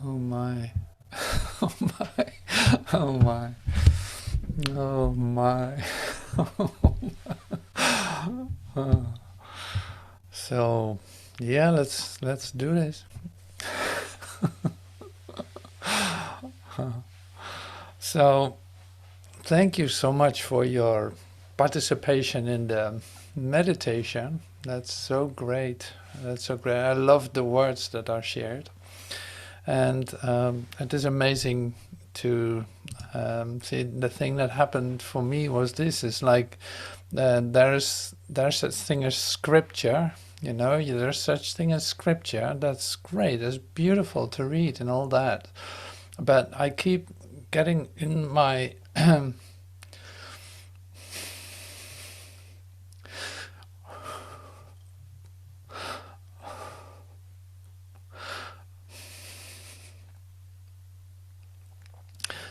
Oh my. Oh my. Oh my. Oh my. So yeah, let's do this. So thank you so much for your participation in the meditation. That's so great. That's so great. I love the words that are shared. And it is amazing to see. The thing that happened for me was this: is like there's such thing as scripture. You know, there's such thing as scripture. That's great. It's beautiful to read and all that. But I keep getting in my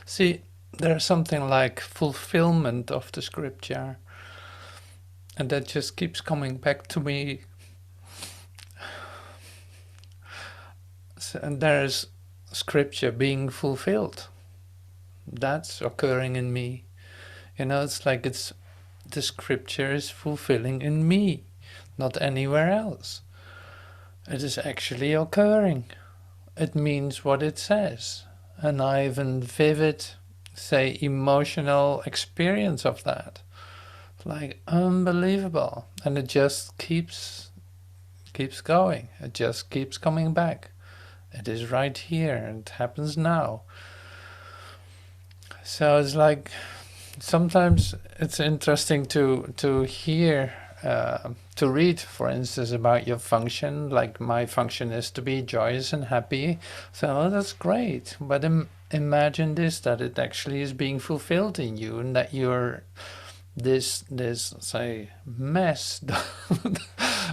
see. There's something like fulfillment of the scripture, and that just keeps coming back to me. And there's scripture being fulfilled. That's occurring in me. You know, it's like it's the scripture is fulfilling in me, not anywhere else. It is actually occurring. It means what it says. And I have a vivid, say, emotional experience of that. It's like unbelievable. And it just keeps going. It just keeps coming back. It is right here. It happens now. So it's like sometimes it's interesting to hear, to read, for instance, about your function. Like my function is to be joyous and happy. So that's great. But imagine this, that it actually is being fulfilled in you, and that you're this say mess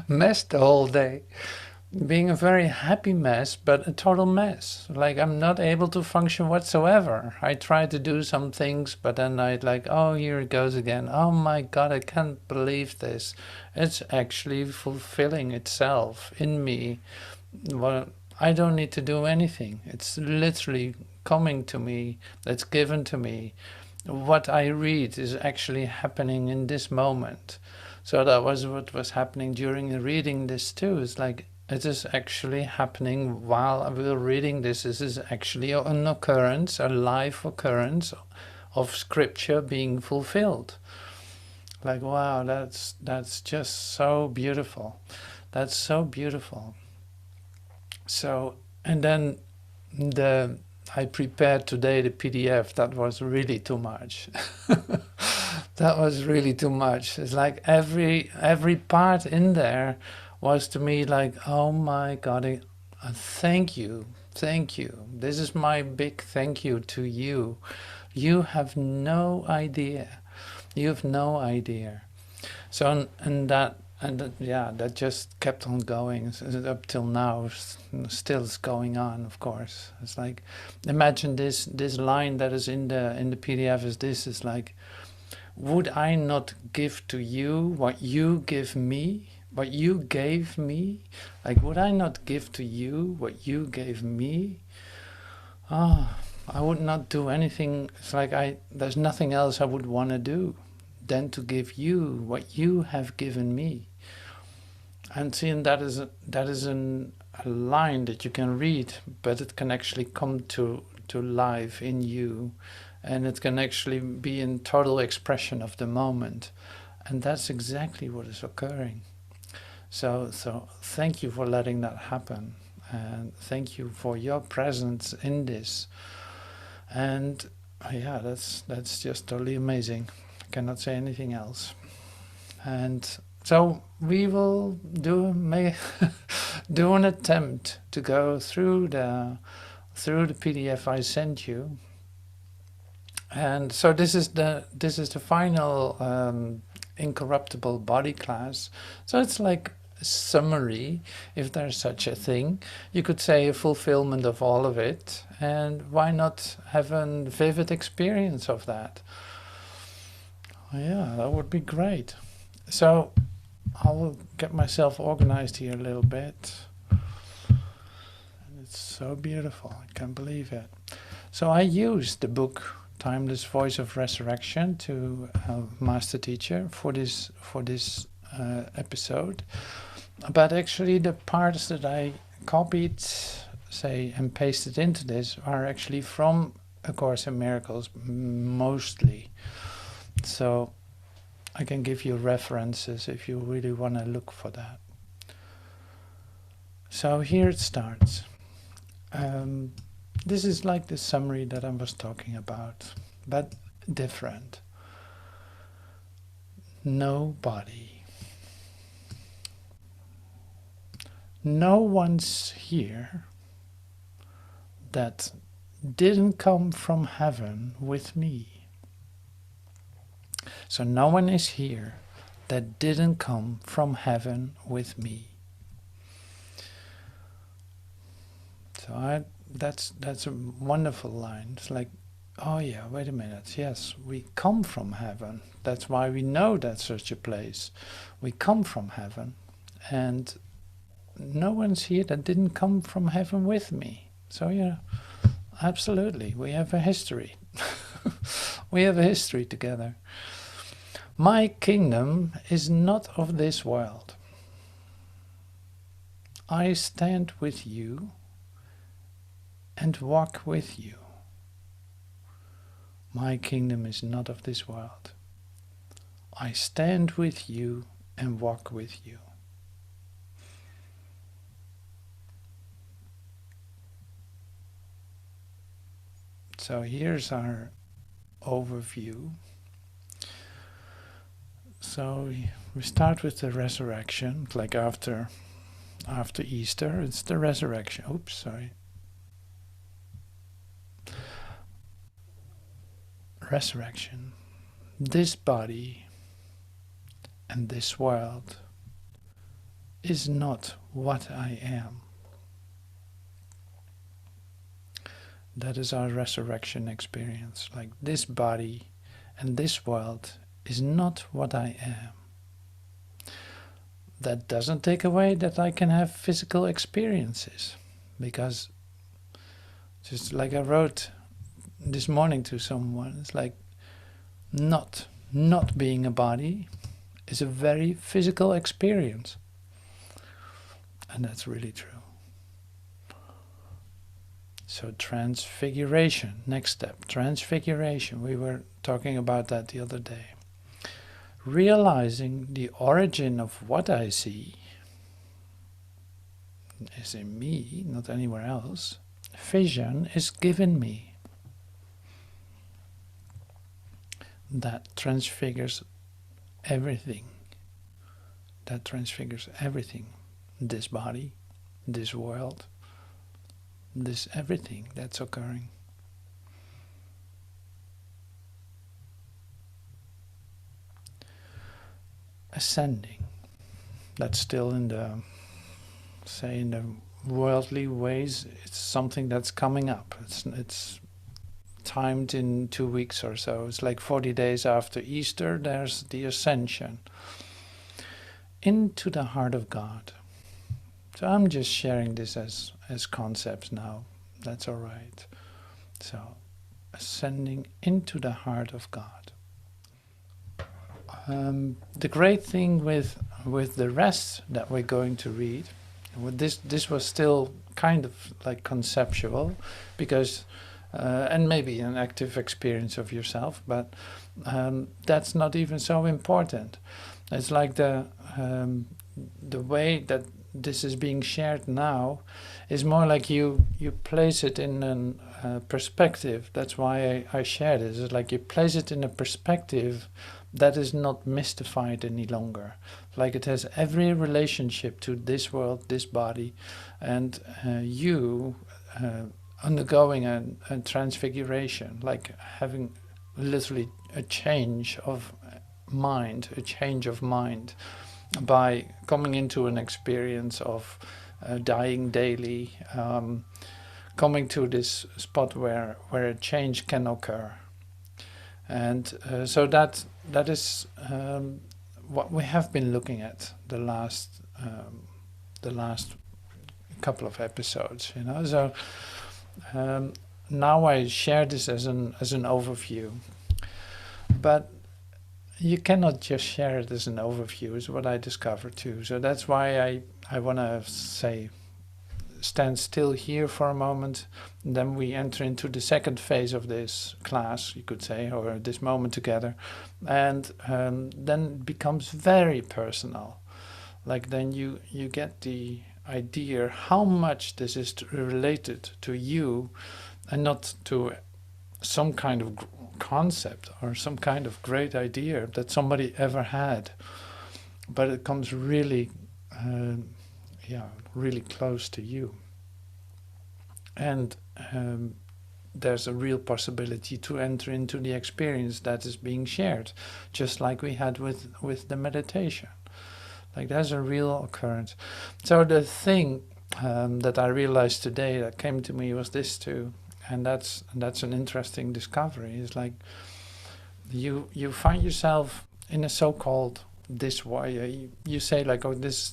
mess the whole day, being a very happy mess, but a total mess. Like I'm not able to function whatsoever. I try to do some things, but then I like, oh, here it goes again. Oh my God, I can't believe this. It's actually fulfilling itself in me. Well, I don't need to do anything. It's literally coming to me. It's given to me. What I read is actually happening in this moment. So that was what was happening during reading this too. It's like it is actually happening while we're reading this. This is actually an occurrence, a live occurrence of scripture being fulfilled. Like, wow, that's just so beautiful. That's so beautiful. So, and then I prepared today the PDF. That was really too much. That was really too much. It's like every part in there was to me like, oh my God, thank you, thank you. This is my big thank you to you. You have no idea. You have no idea. So yeah, that just kept on going up till now. Still is going on, of course. It's like, imagine this line that is in the PDF is this, is like, would I not give to you what you give me, what you gave me? Like, would I not give to you what you gave me? Oh, I would not do anything. It's like there's nothing else I would want to do than to give you what you have given me. And seeing that is a line that you can read, but it can actually come to life in you, and it can actually be in total expression of the moment, and that's exactly what is occurring. So thank you for letting that happen, and thank you for your presence in this. And yeah, that's just totally amazing. I cannot say anything else. And so we will do do an attempt to go through the PDF I sent you. And so this is the final Incorruptible Body class. So it's like a summary, if there's such a thing. You could say a fulfillment of all of it, and why not have a vivid experience of that? Yeah, that would be great. So I'll get myself organized here a little bit. And it's so beautiful. I can't believe it. So I used the book Timeless Voice of Resurrection to Master Teacher for this episode. But actually the parts that I copied, say, and pasted into this are actually from A Course in Miracles, mostly. So I can give you references if you really want to look for that. So here it starts. This is like the summary that I was talking about, but different. No body. No one's here that didn't come from heaven with me. So no one is here that didn't come from heaven with me. So that's a wonderful line. It's like, oh yeah, wait a minute. Yes, we come from heaven. That's why we know that's such a place. We come from heaven. And no one's here that didn't come from heaven with me. So yeah, absolutely. We have a history. We have a history together. My kingdom is not of this world. I stand with you and walk with you. My kingdom is not of this world. I stand with you and walk with you. So here's our overview. So we start with the resurrection, like after Easter, it's the resurrection. Oops, sorry. Resurrection. This body and this world is not what I am. That is our resurrection experience. Like this body and this world is not what I am. That doesn't take away that I can have physical experiences, because just like I wrote this morning to someone, it's like not being a body is a very physical experience, and that's really true. So transfiguration, next step, transfiguration. We were talking about that the other day. Realizing the origin of what I see is in me, not anywhere else. Vision is given me. That transfigures everything. That transfigures everything. This body, this world, this everything that's occurring. Ascending. That's still in the, say, in the worldly ways. It's something that's coming up. It's timed in 2 weeks or so. It's like 40 days after Easter, there's the ascension into the heart of God. So I'm just sharing this as concepts now. That's all right. So ascending into the heart of God. The great thing with the rest that we're going to read, this was still kind of like conceptual, because and maybe an active experience of yourself, but that's not even so important. It's like the way that this is being shared now is more like you place it in a perspective. That's why I share this. It's like you place it in a perspective that is not mystified any longer. Like it has every relationship to this world, this body, and you undergoing a transfiguration, like having literally a change of mind, by coming into an experience of dying daily, coming to this spot where a change can occur. And so that is what we have been looking at the last couple of episodes, you know. So now I share this as an overview, but you cannot just share it as an overview, is what I discovered too. So that's why I want to say, stand still here for a moment, and then we enter into the second phase of this class, you could say, or this moment together, and then it becomes very personal. Like then you get the idea how much this is related to you and not to some kind of concept or some kind of great idea that somebody ever had, but it comes really really close to you, and there's a real possibility to enter into the experience that is being shared, just like we had with the meditation. Like there's a real occurrence. So the thing that I realized today that came to me was this too, and that's an interesting discovery. Is like you find yourself in a so-called this way. You say like, oh, this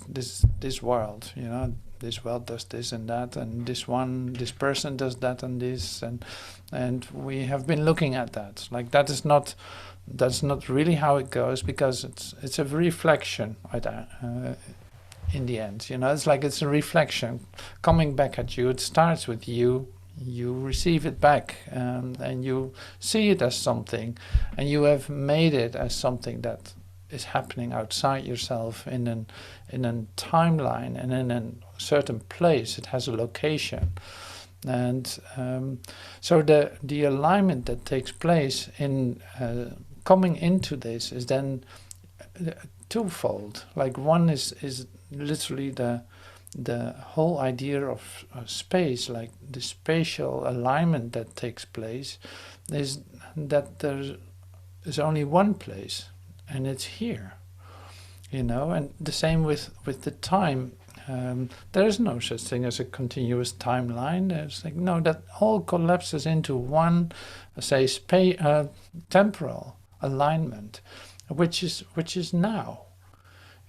world, you know, this world does this and that, and this person does that and this, and we have been looking at that. Like that's not really how it goes, because it's a reflection in the end, you know. It's like it's a reflection coming back at you. It starts with you receive it back, and you see it as something, and you have made it as something that is happening outside yourself in a timeline and in a certain place. It has a location, and so the alignment that takes place in coming into this is then twofold. Like one is literally the whole idea of space, like the spatial alignment that takes place, is that there is only one place, and it's here, you know. And the same with the time. There is no such thing as a continuous timeline. There's like, no, that all collapses into one, say, temporal alignment, which is now,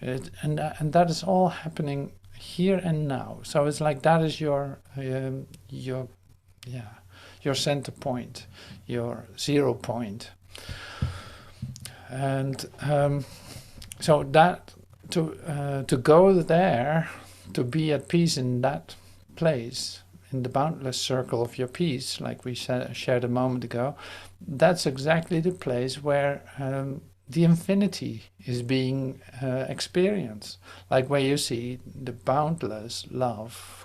and that is all happening here and now. So it's like that is your center point, your 0 point, and so that to go there, to be at peace in that place, in the boundless circle of your peace, like we shared a moment ago, that's exactly the place where the infinity is being experienced, like where you see the boundless love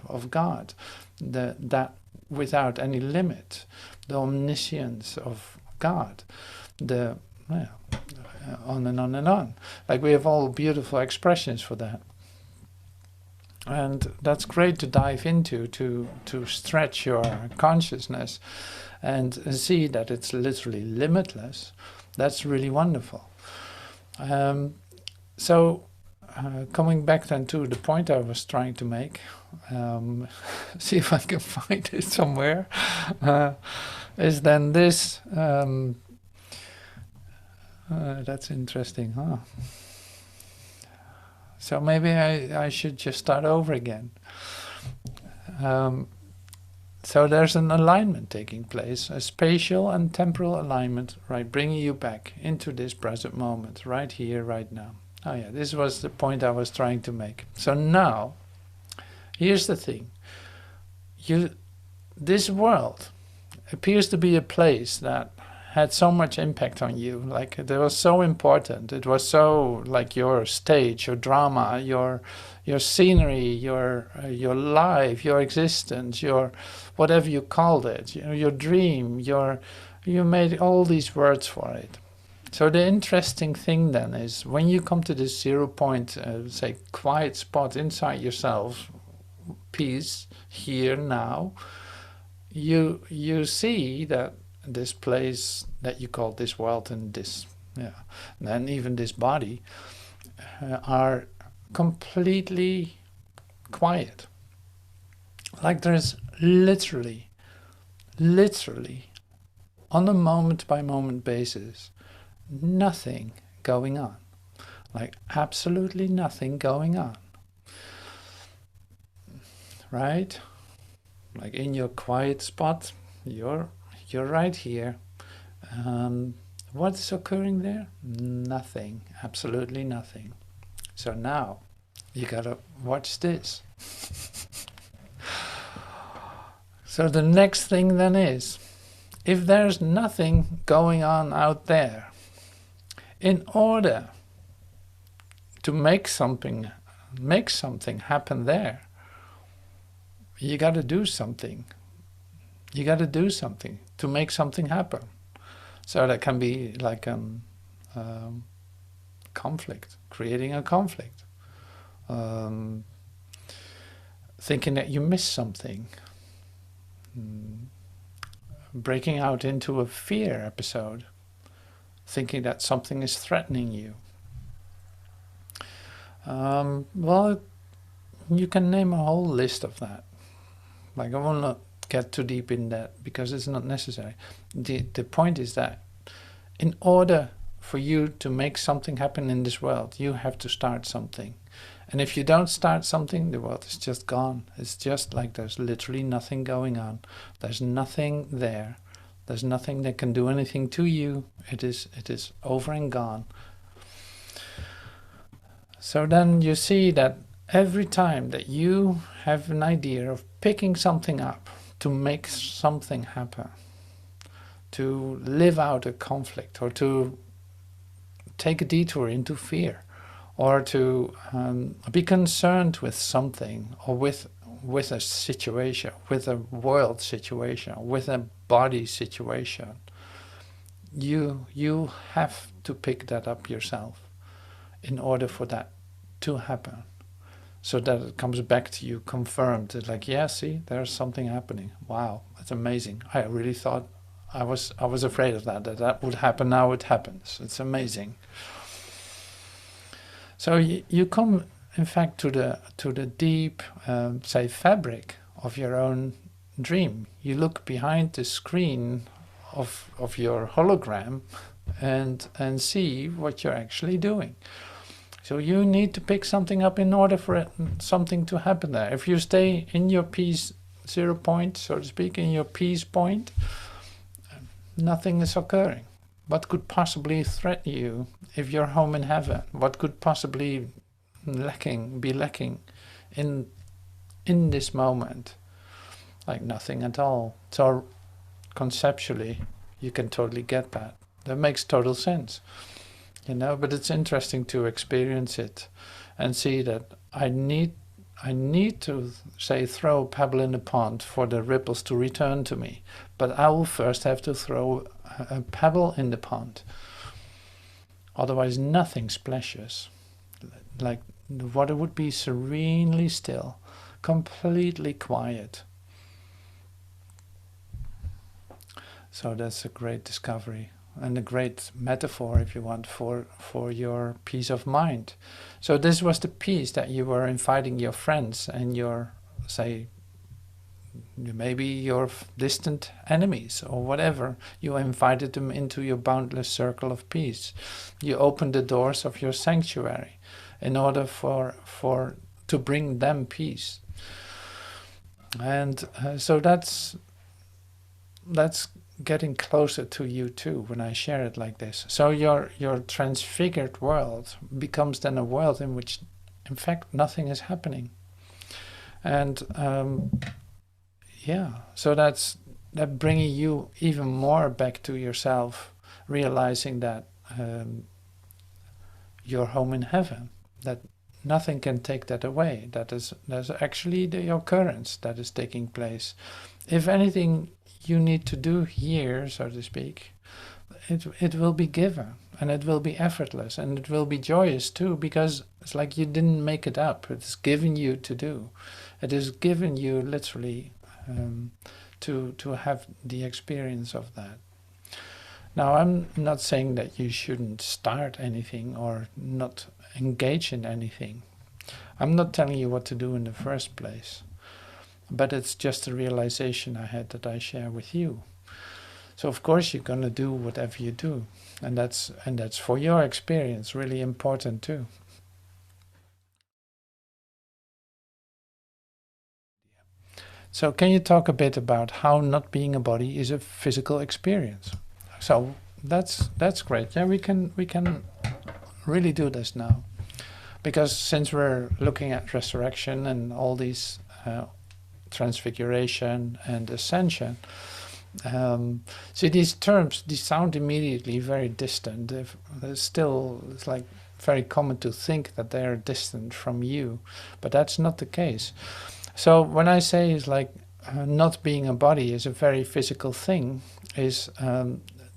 of God, that without any limit, the omniscience of God, on and on and on. Like we have all beautiful expressions for that. And that's great to dive into, to stretch your consciousness and see that it's literally limitless. That's really wonderful. So coming back then to the point I was trying to make, see if I can find it somewhere, is then this, that's interesting, huh? So maybe I should just start over again. So there's an alignment taking place, a spatial and temporal alignment, right, bringing you back into this present moment, right here, right now. Oh yeah, this was the point I was trying to make. So now, here's the thing. This world appears to be a place that had so much impact on you, like it was so important. It was so like your stage, your drama, your scenery, your life, your existence, your whatever you called it, your dream, you made all these words for it. So the interesting thing then is when you come to this 0 point, say quiet spot inside yourself, peace here now, you see that this place that you call this world and this, and even this body are completely quiet. Like there's literally on a moment by moment basis, nothing going on. Like absolutely nothing going on. right? Like in your quiet spot, you're right here. What's occurring there? Nothing, absolutely nothing. So now you gotta watch this. So the next thing then is, if there's nothing going on out there, in order to make something happen there, you got to do something. You got to do something to make something happen. So that can be like conflict, creating a conflict, thinking that you miss something, breaking out into a fear episode, thinking that something is threatening you. Well, you can name a whole list of that. Like, I will not get too deep in that because it's not necessary. The point is that in order for you to make something happen in this world, you have to start something. And if you don't start something, the world is just gone. It's just like there's literally nothing going on. There's nothing there. There's nothing that can do anything to you. It is over and gone. So then you see that every time that you have an idea of picking something up to make something happen, to live out a conflict, or to take a detour into fear, or to be concerned with something, or with a situation, with a world situation, with a body situation, you have to pick that up yourself in order for that to happen, so that it comes back to you confirmed. It's like, yeah, see, there's something happening. Wow, that's amazing. I really thought, I was afraid of that would happen. Now it happens. It's amazing. So you come, in fact, to the deep, say, fabric of your own dream. You look behind the screen of your hologram and see what you're actually doing. So you need to pick something up in order for something to happen there. If you stay in your peace 0 point, so to speak, in your peace point, nothing is occurring. What could possibly threaten you if you're home in heaven? What could possibly be lacking in this moment? Like nothing at all. So conceptually, you can totally get that. That makes total sense. But it's interesting to experience it and see that I need to, say, throw a pebble in the pond for the ripples to return to me. But I will first have to throw a pebble in the pond. Otherwise nothing splashes. Like the water would be serenely still, completely quiet. So that's a great discovery. And a great metaphor, if you want, for your peace of mind. So this was the peace that you were inviting your friends and your, say, maybe your distant enemies or whatever. You invited them into your boundless circle of peace. You opened the doors of your sanctuary in order to bring them peace. And so that's getting closer to you too when I share it like this. So your transfigured world becomes then a world in which, in fact, nothing is happening. And so that bringing you even more back to yourself, realizing that you're home in heaven, that nothing can take that away. That's actually the occurrence that is taking place. If anything you need to do here, so to speak, it will be given, and it will be effortless, and it will be joyous too, because it's like you didn't make it up. It's given you to do. It is given you literally to have the experience of that. Now, I'm not saying that you shouldn't start anything or not engage in anything. I'm not telling you what to do in the first place. But it's just a realization I had that I share with you. So of course you're going to do whatever you do, and that's for your experience really important too. So can you talk a bit about how not being a body is a physical experience? So that's great. Yeah, we can really do this now, because since we're looking at resurrection and all these transfiguration and ascension, see, these terms, they sound immediately very distant. It's like very common to think that they're distant from you, but that's not the case. So when I say it's like not being a body is a very physical thing, is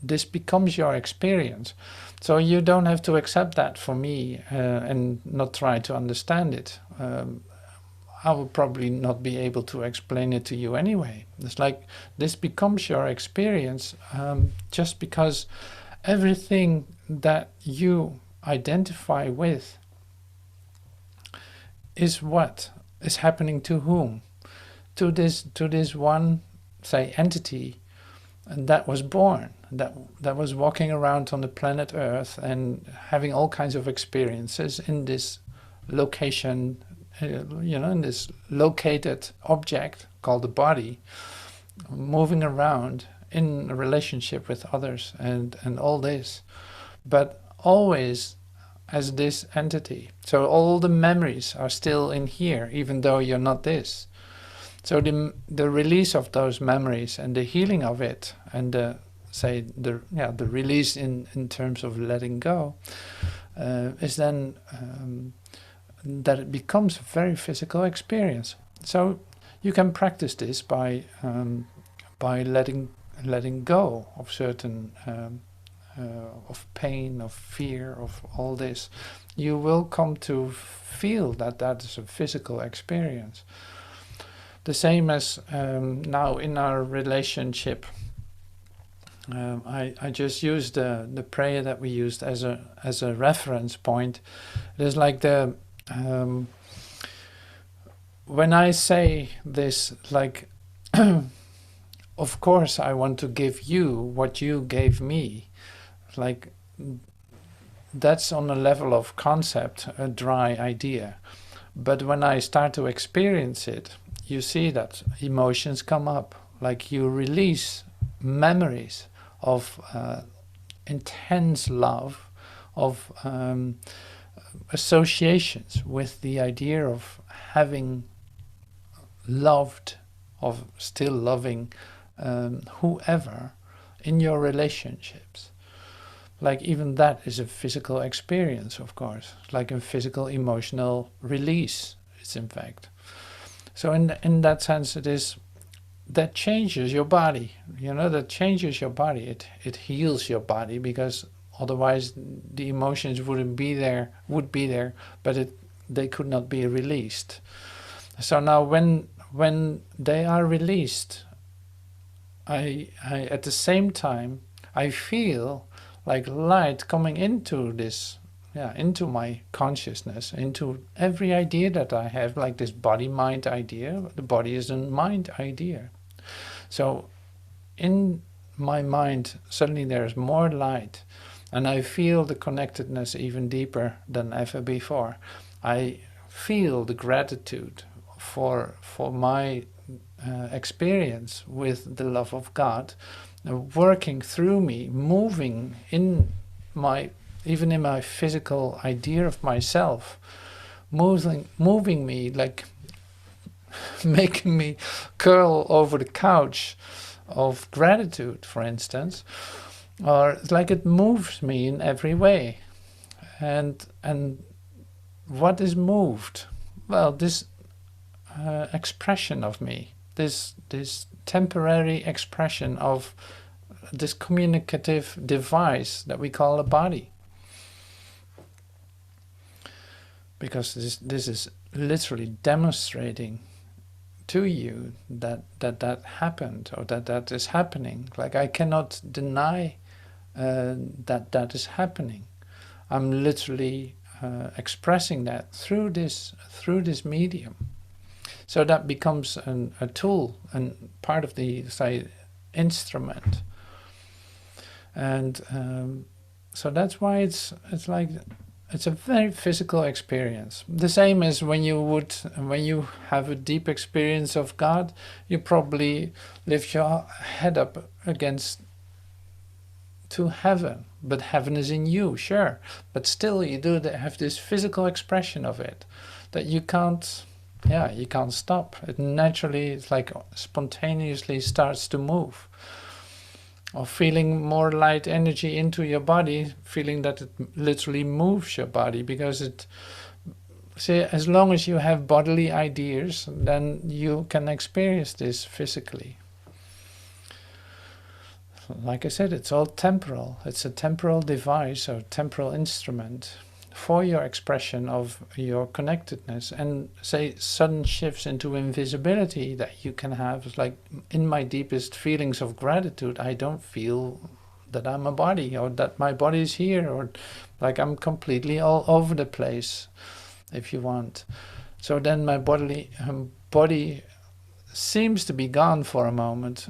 this becomes your experience. So you don't have to accept that for me and not try to understand it. I will probably not be able to explain it to you anyway. It's like this becomes your experience just because everything that you identify with is what is happening to whom? To this one, say, entity that was born, that was walking around on the planet Earth and having all kinds of experiences in this location, in this located object called the body, moving around in a relationship with others and all this, but always as this entity. So all the memories are still in here, even though you're not this. So the release of those memories and the healing of it, and the release in terms of letting go, is then that it becomes a very physical experience. So you can practice this by letting go of certain of pain, of fear, of all this. You will come to feel that is a physical experience. The same as now in our relationship. I just used the prayer that we used as a reference point. It is like when I say this, like, of course I want to give you what you gave me. Like, that's on a level of concept, a dry idea. But when I start to experience it, you see that emotions come up. Like, you release memories of intense love, of associations with the idea of having loved, of still loving whoever in your relationships. Like, even that is a physical experience, of course, like a physical emotional release. It's in fact. So in that sense, it is that changes your body. That changes your body. It heals your body, because otherwise the emotions would be there, but they could not be released. So now when they are released, I at the same time I feel like light coming into this, into my consciousness, into every idea that I have, like this body-mind idea. The body is a mind idea. So in my mind, suddenly there's more light, and I feel the connectedness even deeper than ever before. I feel the gratitude for my experience with the love of God, working through me, moving in my, even in my physical idea of myself, moving me, like making me curl over the couch of gratitude, for instance, or like it moves me in every way. And what is moved? Well, this expression of me, this temporary expression of this communicative device that we call a body. Because this is literally demonstrating to you that happened, or that is happening. Like, I cannot deny that is happening. I'm literally expressing that through this medium. So that becomes a tool and part of the, say, instrument. And so that's why it's like it's a very physical experience. The same as when you have a deep experience of God, you probably lift your head up against to heaven, but heaven is in you, sure, but still you do have this physical expression of it that you can't, yeah, you can't stop. It naturally, it's like spontaneously starts to move. Or feeling more light energy into your body, feeling that it literally moves your body, because it, see, as long as you have bodily ideas, then you can experience this physically. Like I said, it's all temporal. It's a temporal device or temporal instrument for your expression of your connectedness. And say sudden shifts into invisibility that you can have, like in my deepest feelings of gratitude, I don't feel that I'm a body or that my body is here, or like I'm completely all over the place, if you want. So then my body seems to be gone for a moment.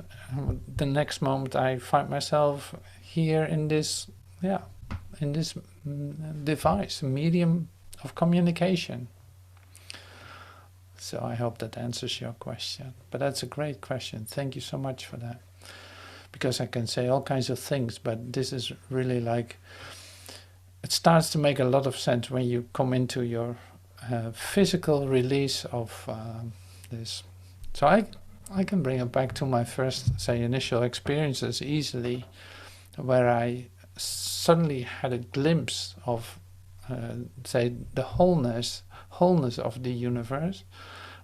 The next moment I find myself here in this, yeah, in this device, medium of communication. So I hope that answers your question. But that's a great question. Thank you so much for that. Because I can say all kinds of things, but this is really like, it starts to make a lot of sense when you come into your physical release of this. So I can bring it back to my first, say, initial experiences easily, where I suddenly had a glimpse of, say, the wholeness of the universe,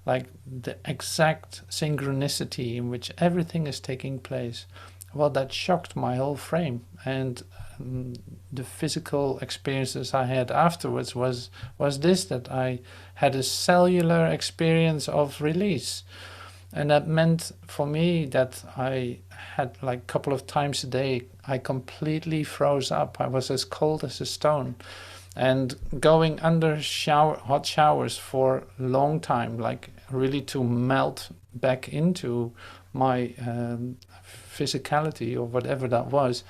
like the exact synchronicity in which everything is taking place. Well, that shocked my whole frame, and the physical experiences I had afterwards was this, that I had a cellular experience of release. And that meant for me that I had, like, a couple of times a day, I completely froze up. I was as cold as a stone. And going under hot showers for a long time, like really to melt back into my physicality or whatever that was,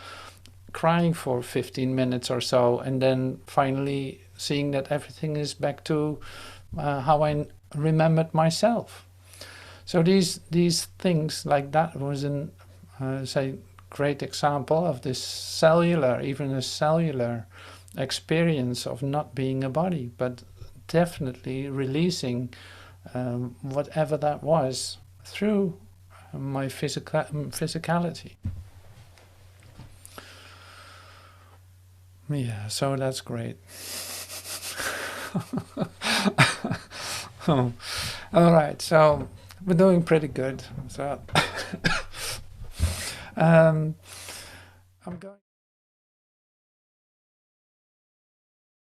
crying for 15 minutes or so, and then finally seeing that everything is back to how I remembered myself. So these things like that was an say great example of this cellular, even a cellular experience of not being a body, but definitely releasing whatever that was through my physicality. Yeah, so that's great. Oh, all right, so we're doing pretty good. So I'm going.